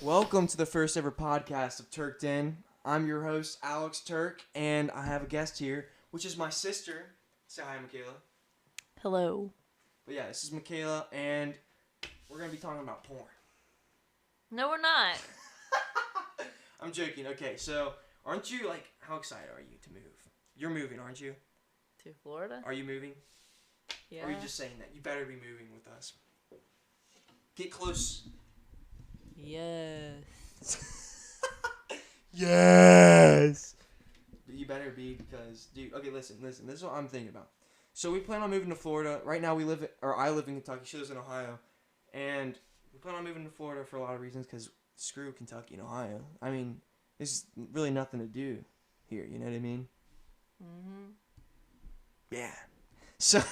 Welcome to the first ever podcast of Turk Den. I'm your host, Alex Turk, and I have a guest here, which is my sister. Say hi, Michaela. Hello. But yeah, this is Michaela, and we're going to be talking about porn. No, we're not. I'm joking. Okay, so aren't you, how excited are you to move? You're moving, aren't you? To Florida? Are you moving? Yeah. Or are you just saying that? You better be moving with us. Get close. Yes. Yes! But you better be because, dude, okay, listen. This is what I'm thinking about. So we plan on moving to Florida. Right now I live in Kentucky. She lives in Ohio. And we plan on moving to Florida for a lot of reasons because screw Kentucky and Ohio. I mean, there's really nothing to do here, you know what I mean? Mm-hmm. Yeah. So,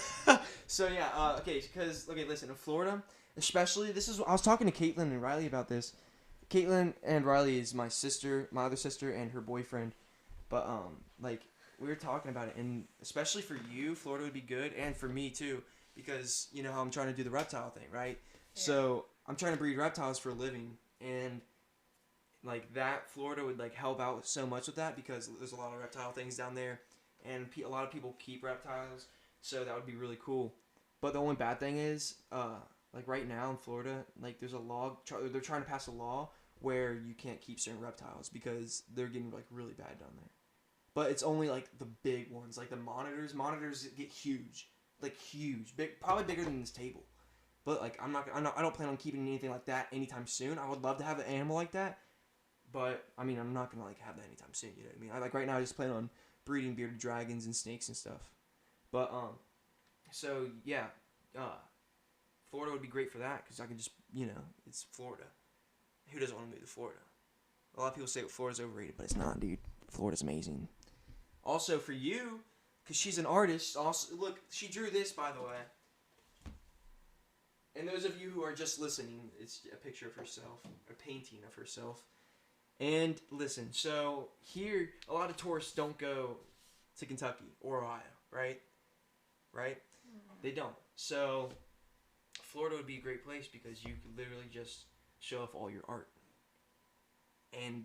listen, in Florida, especially, I was talking to Caitlin and Riley about this. Caitlin and Riley is my other sister, and her boyfriend. But, we were talking about it, and especially for you, Florida would be good, and for me, too, because, you know how I'm trying to do the reptile thing, right? Yeah. So, I'm trying to breed reptiles for a living, and, Florida would, help out so much with that, because there's a lot of reptile things down there, and a lot of people keep reptiles, so that would be really cool. But the only bad thing is, right now in Florida, there's a law, they're trying to pass a law where you can't keep certain reptiles because they're getting, really bad down there. But it's only, the big ones, the monitors. Monitors get huge. Huge. Big, probably bigger than this table. But, I don't plan on keeping anything like that anytime soon. I would love to have an animal like that. But, I mean, I'm not going to, have that anytime soon, you know what I mean? Right now, I just plan on breeding bearded dragons and snakes and stuff. But, so, yeah, Florida would be great for that because I can just, it's Florida. Who doesn't want to move to Florida? A lot of people say Florida's overrated, but it's not, dude. Florida's amazing. Also, for you, because she's an artist, also, look, she drew this, by the way. And those of you who are just listening, it's a picture of herself, a painting of herself. And listen, so here, a lot of tourists don't go to Kentucky or Ohio, right? Right? Mm-hmm. They don't. So, Florida would be a great place because you could literally just show off all your art. And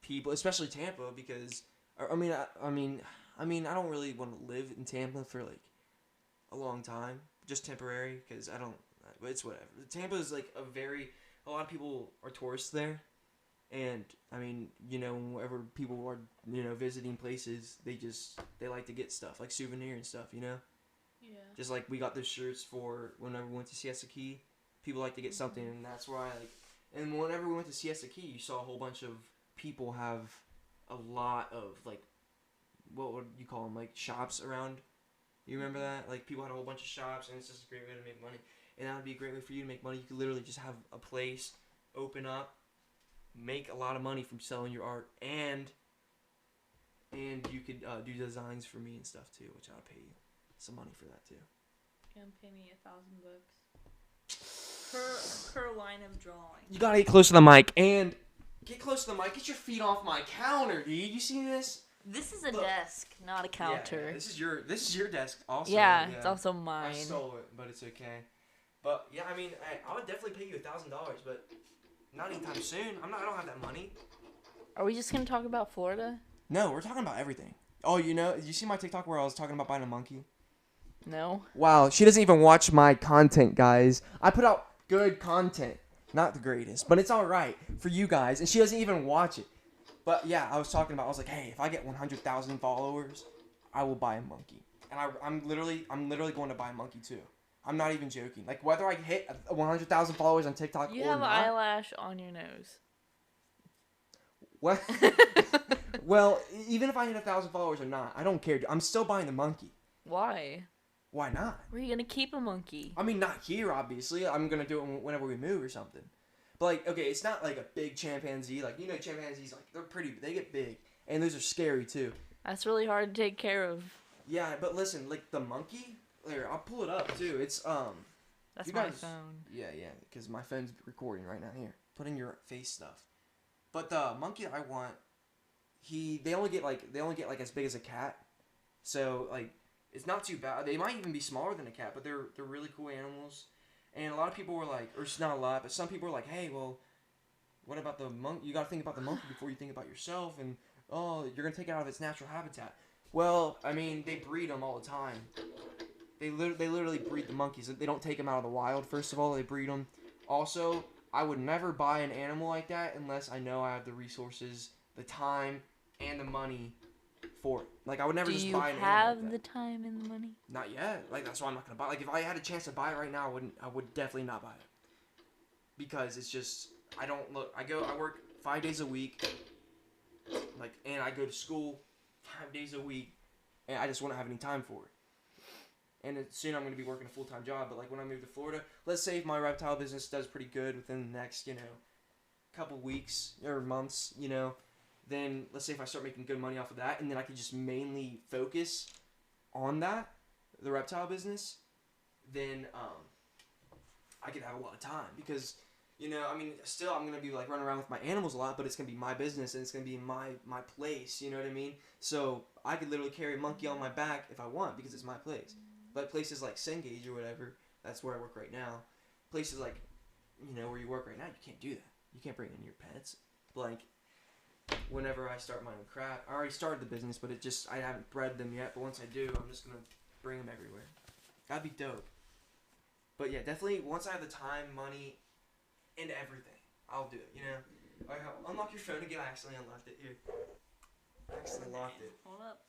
people, especially Tampa, because I don't really want to live in Tampa for a long time, just temporary, because I don't. But it's whatever. Tampa is a lot of people are tourists there, and I mean, whenever people are visiting places, they like to get stuff like souvenir and stuff, Yeah. Just like we got those shirts for whenever we went to Siesta Key, people like to get something, and that's why and whenever we went to Siesta Key, you saw a whole bunch of people have a lot of what would you call them, shops around. You remember that? People had a whole bunch of shops, and it's just a great way to make money. And that would be a great way for you to make money. You could literally just have a place open up, make a lot of money from selling your art, and you could do designs for me and stuff too, which I'll pay you some money for that too. You can pay me $1,000 per line of drawing. You gotta get close to the mic and get close to the mic. Get your feet off my counter, dude. You see this? This is a desk, not a counter. Yeah, this is your desk also. Yeah, it's also mine. I stole it, but it's okay. But yeah, I mean, I would definitely pay you $1,000, but not anytime soon. I don't have that money. Are we just gonna talk about Florida? No, we're talking about everything. Oh, you see my TikTok where I was talking about buying a monkey? No. Wow, she doesn't even watch my content, guys. I put out good content. Not the greatest, but it's alright for you guys, and she doesn't even watch it. But yeah, I was like, hey, if I get 100,000 followers, I will buy a monkey. And I'm literally going to buy a monkey too. I'm not even joking. Whether I hit 100,000 followers on TikTok you or not. You have eyelash on your nose. What? Well, even if I hit 1,000 followers or not, I don't care. I'm still buying the monkey. Why? Why not? Where are you gonna keep a monkey? I mean, not here, obviously. I'm gonna do it whenever we move or something. But okay, it's not a big chimpanzee. Chimpanzees, they're pretty. They get big, and those are scary too. That's really hard to take care of. Yeah, but listen, the monkey. Here, I'll pull it up too. It's That's my phone. Yeah, because my phone's recording right now. Here, put in your face stuff. But the monkey I want, they only get as big as a cat, so it's not too bad. They might even be smaller than a cat, but they're really cool animals. And a lot of people were or it's not a lot, but some people were hey, well, what about the monkey? You gotta think about the monkey before you think about yourself, and you're gonna take it out of its natural habitat. Well, I mean, they breed them all the time. They literally breed the monkeys. They don't take them out of the wild. First of all, they breed them. Also, I would never buy an animal like that unless I know I have the resources, the time, and the money for it. Like, I would never just buy an animal. Do you have the time and the money? Not yet. Like, that's why I'm not gonna buy. Like, if I had a chance to buy it right now, I would definitely not buy it. Because it's just, I work 5 days a week. Like, and I go to school 5 days a week, and I just wouldn't have any time for it. And soon I'm going to be working a full-time job, but like when I move to Florida, let's say if my reptile business does pretty good within the next, couple weeks or months, then let's say if I start making good money off of that, and then I could just mainly focus on that, the reptile business, then I could have a lot of time because, still I'm going to be like running around with my animals a lot, but it's going to be my business and it's going to be my place, you know what I mean? So I could literally carry a monkey on my back if I want because it's my place. Like places like Cengage or whatever, that's where I work right now. Places like, where you work right now, you can't do that. You can't bring in your pets. Like, whenever I start my own crap, I already started the business, but I haven't bred them yet. But once I do, I'm just going to bring them everywhere. That'd be dope. But yeah, definitely, once I have the time, money, and everything, I'll do it, Alright, unlock your phone again. I accidentally unlocked it. Here. I accidentally locked it. Hold up.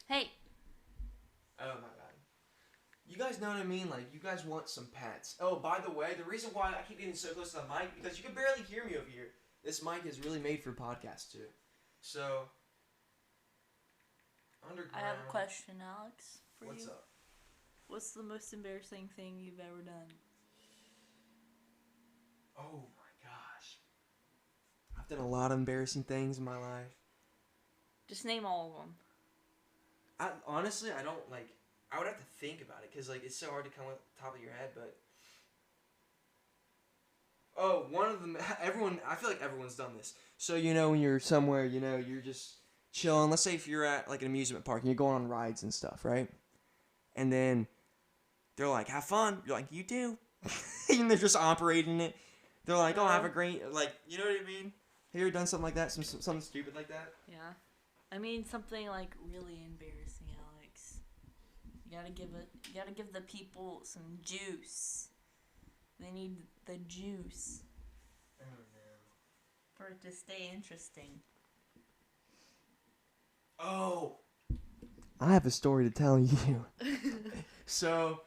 Hey. Oh, my bad. You guys know what I mean? Like, you guys want some pets. Oh, by the way, the reason why I keep getting so close to the mic, because you can barely hear me over here. This mic is really made for podcasts, too. So, underground. I have a question, Alex, for What's you. up? What's the most embarrassing thing you've ever done? Oh, my gosh. I've done a lot of embarrassing things in my life. Just name all of them. Honestly, I don't, I would have to think about it, because, it's so hard to come off the top of your head, but... Oh, one of them... I feel like everyone's done this. So, when you're somewhere, you're just chilling. Let's say if you're at, an amusement park, and you're going on rides and stuff, right? And then they're like, have fun. You're like, you do. And they're just operating it. They're like, oh, have a great... you know what I mean? Have you ever done something like that? Something stupid like that? Yeah. I mean, something, really embarrassing, Alex. You gotta give the people some juice. They need the juice. Oh, no. For it to stay interesting. Oh! I have a story to tell you. So,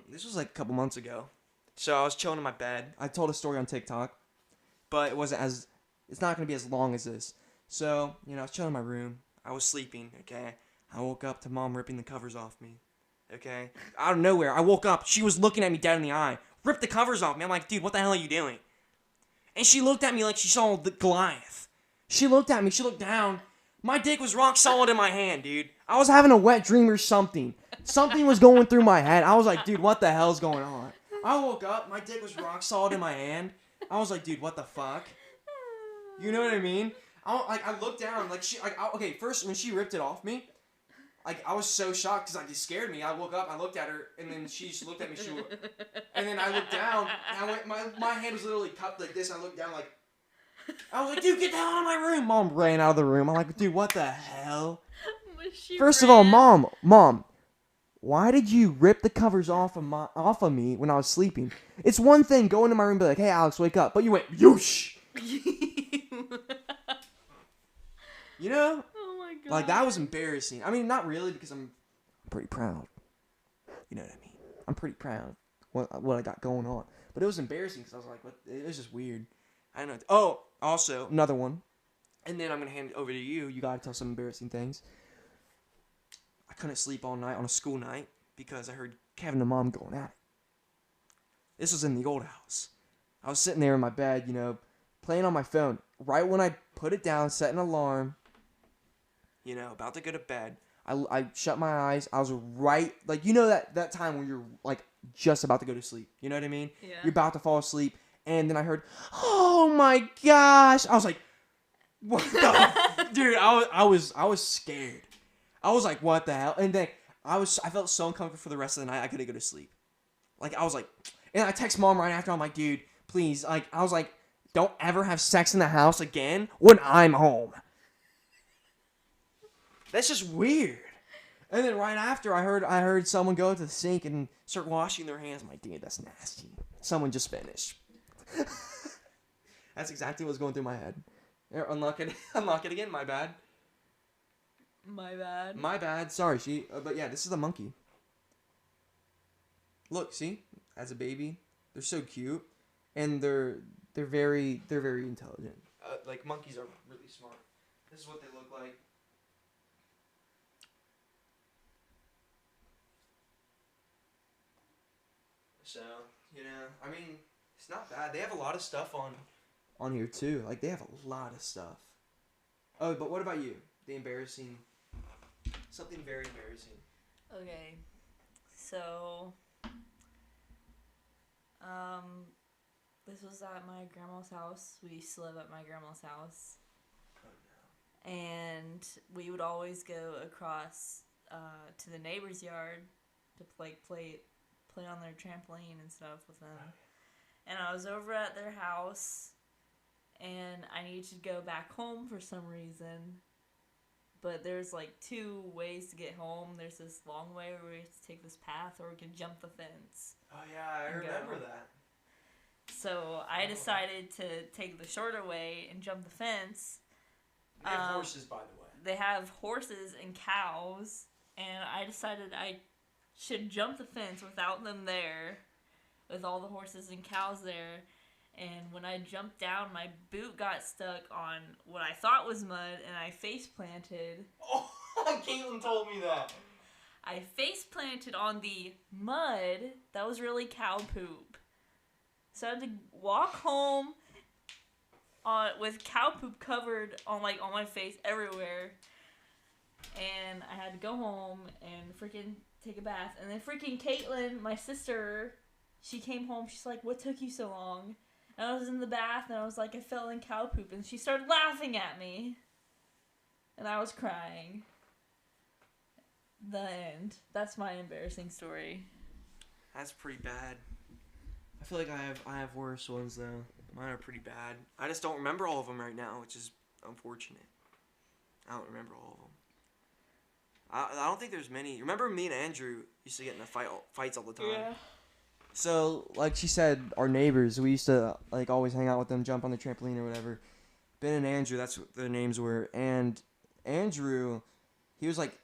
this was a couple months ago. So I was chilling in my bed. I told a story on TikTok, but it's not going to be as long as this. So, I was chilling in my room. I was sleeping, okay? I woke up to Mom ripping the covers off me, okay? Out of nowhere, I woke up. She was looking at me dead in the eye. Ripped the covers off me. I'm like, dude, what the hell are you doing? And she looked at me like she saw the Goliath. She looked at me. She looked down. My dick was rock solid in my hand, dude. I was having a wet dream or something. Something was going through my head. I was like, dude, what the hell's going on? I woke up. My dick was rock solid in my hand. I was like, dude, what the fuck? You know what I mean? I looked down, okay, first, when she ripped it off me, I was so shocked, because, it scared me. I woke up, I looked at her, and then she just looked at me, and then I looked down, and my hand was literally cupped like this, and I looked down, I was like, dude, get the hell out of my room! Mom ran out of the room. I'm like, dude, what the hell? First of all, Mom, why did you rip the covers off of me when I was sleeping? It's one thing going to my room and be like, hey, Alex, wake up, but you went, yoosh! Oh my god. That was embarrassing. I mean, not really, because I'm pretty proud. You know what I mean? I'm pretty proud of what I got going on. But it was embarrassing, because I was like, what? It was just weird. I don't know. Oh, also, another one. And then I'm going to hand it over to you. You got to tell some embarrassing things. I couldn't sleep all night on a school night, because I heard Kevin and Mom going at it. This was in the old house. I was sitting there in my bed, playing on my phone. Right when I put it down, set an alarm, about to go to bed, I shut my eyes. I was right, that time when you're, just about to go to sleep. You know what I mean? Yeah. You're about to fall asleep. And then I heard, oh my gosh. I was like, what the? Dude, I was scared. I was like, what the hell? And then I felt so uncomfortable for the rest of the night. I couldn't go to sleep. I was like, and I text Mom right after. I'm like, dude, please. I was like, don't ever have sex in the house again when I'm home. That's just weird. And then right after, I heard someone go to the sink and start washing their hands. I'm like, dude, that's nasty. Someone just finished. That's exactly what's going through my head. Here, unlock it. Unlock it again. My bad. My bad. My bad. Sorry, she. But yeah, this is the monkey. Look, see, as a baby, they're so cute, and they're very intelligent. Like monkeys are really smart. This is what they look like. So, you know, I mean, it's not bad. They have a lot of stuff on here too. Like they have a lot of stuff. Oh, but what about you? Something very embarrassing. Okay, so, this was at my grandma's house. We used to live at my grandma's house. Oh no. And we would always go across to the neighbor's yard to play on their trampoline and stuff with them. And I was over at their house, and I needed to go back home for some reason. But there's like two ways to get home. There's this long way where we have to take this path, or we can jump the fence. Oh yeah, I remember that. So I decided to take the shorter way and jump the fence. They have horses, by the way. They have horses and cows, and I decided I should jump the fence without them there, with all the horses and cows there. And when I jumped down, my boot got stuck on what I thought was mud, and I face planted. Oh, Caitlin told me that. I face planted on the mud that was really cow poop. So I had to walk home with cow poop covered on my face everywhere. And I had to go home and freaking take a bath. And then freaking Caitlin, my sister, she came home. She's like, "What took you so long?" And I was in the bath, and I was like, "I fell in cow poop." And she started laughing at me. And I was crying. The end. That's my embarrassing story. That's pretty bad. I feel like I have worse ones though. Mine are pretty bad. I just don't remember all of them right now, which is unfortunate. I don't remember all of them. I don't think there's many. Remember me and Andrew used to get in fights all the time. Yeah. So, like she said, our neighbors, we used to like always hang out with them, jump on the trampoline or whatever. Ben and Andrew, that's what their names were. And Andrew, he's like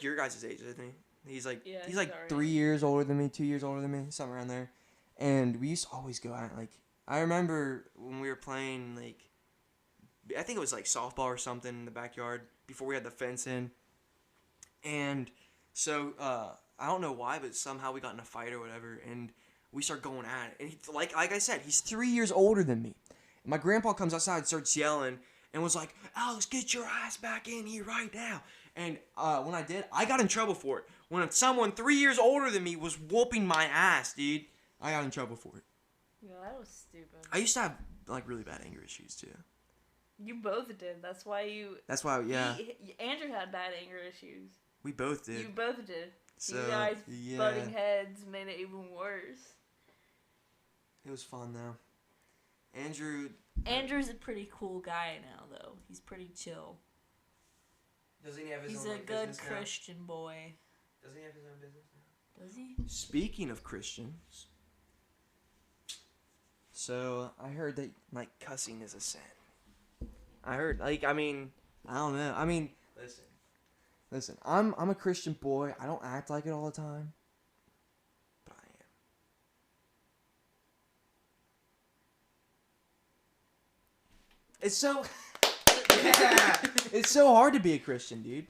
your guys' age, isn't he? He's like 3 years older than me, 2 years older than me, something around there. And we used to always go out. Like I remember when we were playing, like I think it was like softball or something in the backyard before we had the fence in. And so I don't know why, but somehow we got in a fight or whatever, and we start going at it. And like I said, he's 3 years older than me. And my grandpa comes outside, starts yelling, and was like, "Alex, get your ass back in here right now." And when I did, I got in trouble for it. When someone 3 years older than me was whooping my ass, dude, I got in trouble for it. Yeah, that was stupid. I used to have like really bad anger issues too. You both did. That's why, yeah. Andrew had bad anger issues. We both did. You both did. So, you guys yeah. butting heads made it even worse. It was fun though. Andrew's a pretty cool guy now, though. He's pretty chill. Doesn't he have his He's own a good business Christian boy. Doesn't he have his own business now? Does he? Speaking of Christians, so I heard that like cussing is a sin. I heard I don't know. Listen. I'm a Christian boy. I don't act like it all the time, but I am. It's so yeah. It's so hard to be a Christian, dude.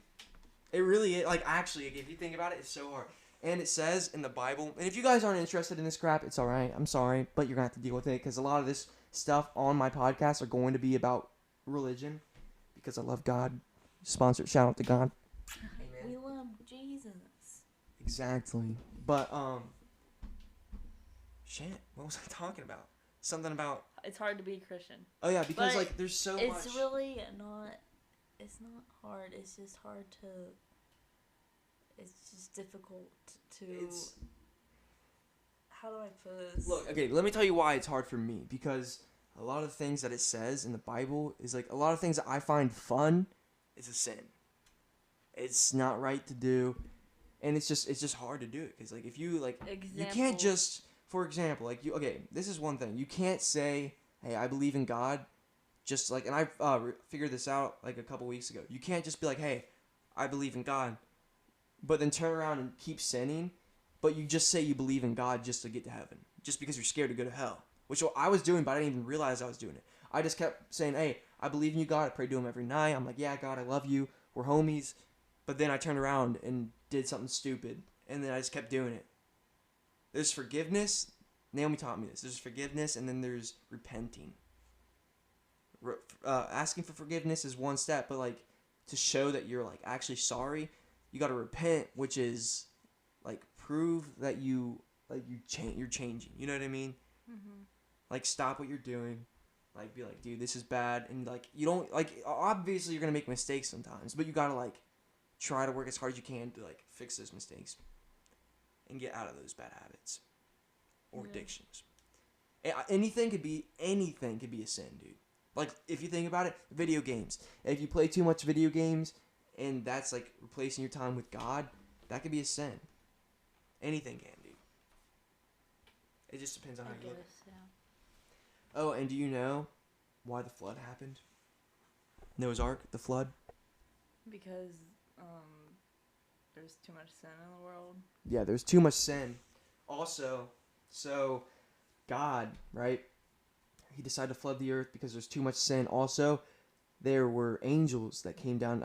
It really is. Like actually, if you think about it, it's so hard. And it says in the Bible, and if you guys aren't interested in this crap, it's alright. I'm sorry, but you're going to have to deal with it because a lot of this stuff on my podcast are going to be about religion because I love God. Sponsored. Shout out to God. Amen. We love Jesus. Exactly. But, shit, what was I talking about? Something about... It's hard to be a Christian. Oh, yeah, because, like, there's so much... It's really not... It's not hard. It's just hard to... It's just difficult to... How do I put this? Look, okay, let me tell you why it's hard for me. Because a lot of things that it says in the Bible is like a lot of things that I find fun is a sin. It's not right to do, and it's just hard to do it because like if you like you can't just, for example, like you, okay, this is one thing you can't say, hey, I believe in God, just like, and I figured this out like a couple weeks ago. You can't just be like, hey, I believe in God, but then turn around and keep sinning, but you just say you believe in God just to get to heaven, just because you're scared to go to hell, which I was doing, but I didn't even realize I was doing it. I just kept saying, hey, I believe in you, God. I pray to him every night. I'm like, yeah, God, I love you. We're homies. But then I turned around and did something stupid, and then I just kept doing it. There's forgiveness. Naomi taught me this. There's forgiveness, and then there's repenting. Asking for forgiveness is one step, but like to show that you're like actually sorry, you got to repent, which is like prove that you're changing. You know what I mean? Mm-hmm. Like stop what you're doing. Like be like, dude, this is bad, and like you don't like. Obviously, you're gonna make mistakes sometimes, but you gotta like try to work as hard as you can to like fix those mistakes and get out of those bad habits or addictions. Anything could be a sin, dude. Like if you think about it, video games. If you play too much video games and that's like replacing your time with God, that could be a sin. Anything can, dude. It just depends on how you look. Yeah. Oh, and do you know why the flood happened? Noah's Ark, the flood? Because there's too much sin in the world. Yeah, there's too much sin. Also, so God, right? He decided to flood the earth because there's too much sin. Also, there were angels that came down.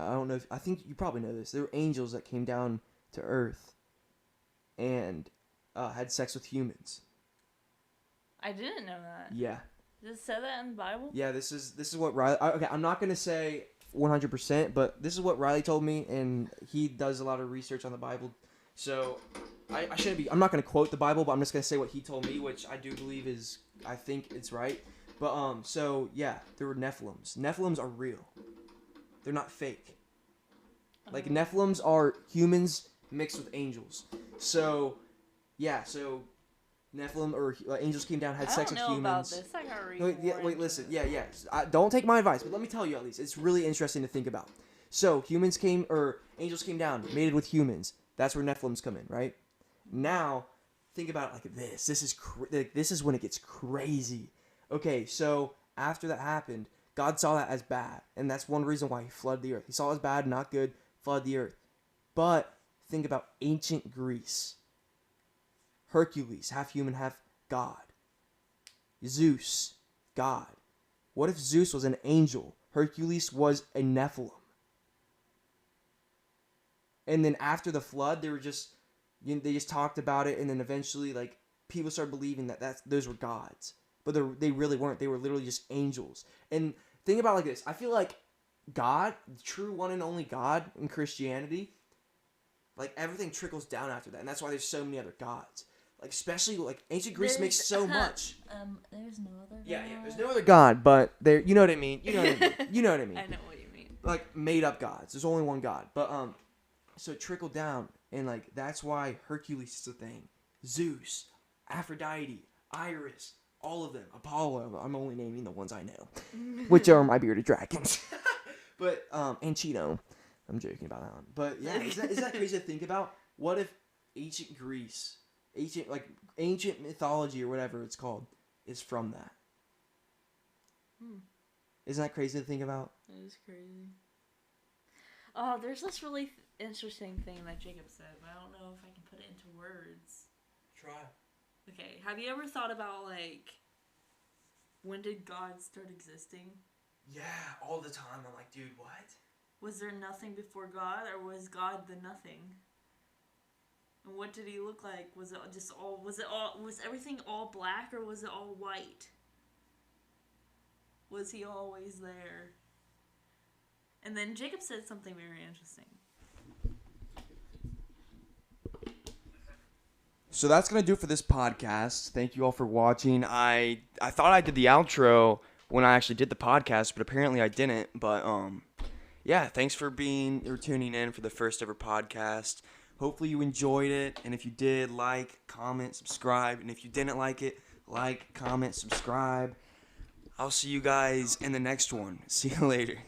I think you probably know this. There were angels that came down to earth and had sex with humans. I didn't know that. Yeah. Does it say that in the Bible? Yeah, this is what Riley... Okay, I'm not going to say 100%, but this is what Riley told me, and he does a lot of research on the Bible. So, I shouldn't be... I'm not going to quote the Bible, but I'm just going to say what he told me, which I do believe is... I think it's right. But, so, yeah, there were Nephilims. Nephilims are real. They're not fake. Like, Nephilims are humans mixed with angels. So, yeah, so... Nephilim or angels came down, had sex with humans. I don't know about this. I gotta read wait, listen. Yeah. Don't take my advice, but let me tell you at least. It's really interesting to think about. So angels came down, mated with humans. That's where Nephilims come in, right? Now, think about it like this. This is when it gets crazy. Okay, so after that happened, God saw that as bad, and that's one reason why he flooded the earth. He saw it as bad, not good, flood the earth. But think about ancient Greece. Hercules, half human, half god. Zeus, god. What if Zeus was an angel? Hercules was a Nephilim. And then after the flood, they just talked about it, and then eventually, like, people started believing that those were gods. But they really weren't. They were literally just angels. And think about it like this. I feel like God, the true one and only God in Christianity, like, everything trickles down after that. And that's why there's so many other gods. Like, especially, like, ancient Greece makes so much. There's no other god. Yeah, there's no other god, but there, you know what I mean? You know what I mean? I know what you mean. Like, made up gods. There's only one god. But, so it trickled down, and, like, that's why Hercules is a thing. Zeus, Aphrodite, Iris, all of them. Apollo, I'm only naming the ones I know. Which are my bearded dragons. But, and Cheeto. I'm joking about that one. But, yeah, isn't that crazy to think about? What if ancient Greece... ancient mythology or whatever it's called is from that. Isn't that crazy to think about? It is crazy. Oh, there's this really interesting thing that Jacob said, but I don't know if I can put it into words. Try. Okay, have you ever thought about, like, when did God start existing? Yeah, all the time. I'm like, dude, what? Was there nothing before God, or was God the nothing? And what did he look like? Was everything all black, or was it all white? Was he always there? And then Jacob said something very interesting. So that's going to do it for this podcast. Thank you all for watching. I thought I did the outro when I actually did the podcast, but apparently I didn't. But yeah, thanks for tuning in for the first ever podcast. Hopefully you enjoyed it, and if you did, like, comment, subscribe, and if you didn't like it, like, comment, subscribe. I'll see you guys in the next one. See you later.